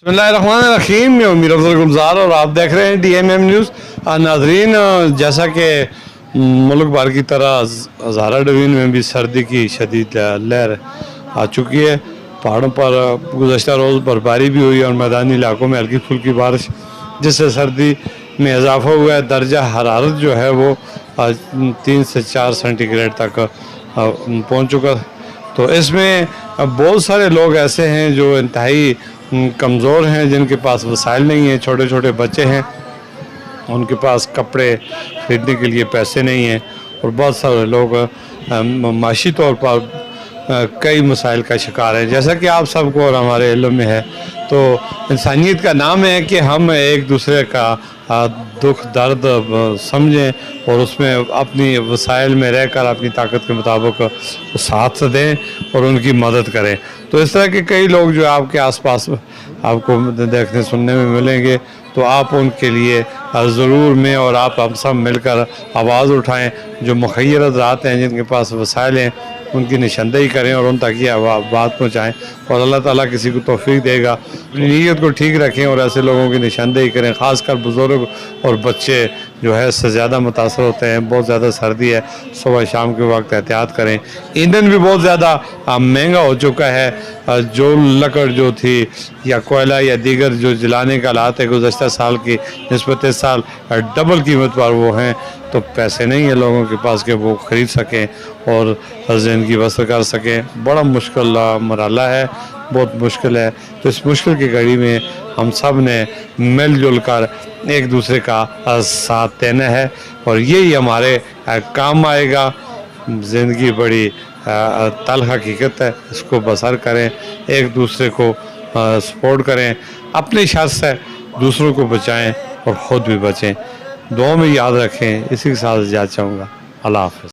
बिस्मिल्लाहिर्रहमानिर्रहीम। मैं उम्मीद अफजल गुलजार और आप देख रहे हैं DMM न्यूज़। नाजरीन, जैसा कि मुल्क भर की तरह हज़ारा डिवीज़न में भी सर्दी की शदीद लहर आ चुकी है। पहाड़ों पर गुज़श्ता रोज़ बर्फबारी भी हुई और मैदानी इलाकों में हल्की फुल्की बारिश, जिससे सर्दी में इजाफा हुआ है। दर्जा हरारत जो है वो 3 से 4 सेंटीग्रेड तक पहुँच चुका। तो इसमें बहुत सारे लोग ऐसे हैं जो इंतहाई कमज़ोर हैं, जिनके पास वसाइल नहीं हैं। छोटे छोटे बच्चे हैं, उनके पास कपड़े ख़रीदने के लिए पैसे नहीं हैं। और बहुत सारे लोग माशी तौर पर कई मसाइल का शिकार हैं। जैसा कि आप सबको और हमारे इल्म में है, तो इंसानियत का नाम है कि हम एक दूसरे का दुख दर्द समझें और उसमें अपनी वसाइल में रहकर अपनी ताकत के मुताबिक साथ दें और उनकी मदद करें। तो इस तरह के कई लोग जो आपके आसपास आपको देखने सुनने में मिलेंगे, तो आप उनके लिए ज़रूर मैं और आप हम सब मिलकर आवाज़ उठाएं। जो मुखय्यर हज़रात हैं, जिनके पास वसाइल हैं, उनकी निशानदेही करें और उन तक ये बात पहुँचाएँ। और अल्लाह ताला किसी को तौफीक देगा। नीयत को ठीक रखें और ऐसे लोगों की निशानदेही करें। ख़ासकर बुज़ुर्ग और बच्चे जो है इससे ज़्यादा मुतासर होते हैं। बहुत ज़्यादा सर्दी है, सुबह शाम के वक्त एहतियात करें। ईंधन भी बहुत ज़्यादा महंगा हो चुका है। जो लकड़ जो थी या कोयला या दीगर जो जलाने का हालात है, गुज़श्ता साल की निस्बत इस साल डबल कीमत पर वो हैं। तो पैसे नहीं है लोगों के पास कि वो ख़रीद सकें और ज़िंदगी बसर कर सकें। बड़ा मुश्किल मरहला है, बहुत मुश्किल है। तो इस मुश्किल की घड़ी में हम सब ने मिलजुल कर एक दूसरे का साथ देना है और यही हमारे काम आएगा। ज़िंदगी बड़ी तल्ख़ हकीकत है, इसको बसर करें, एक दूसरे को सपोर्ट करें, अपनी शर से दूसरों को बचाएं और ख़ुद भी बचें। दुआ में याद रखें। इसी के साथ इजाज़त चाहूँगा। अल्लाह हाफ़िज़।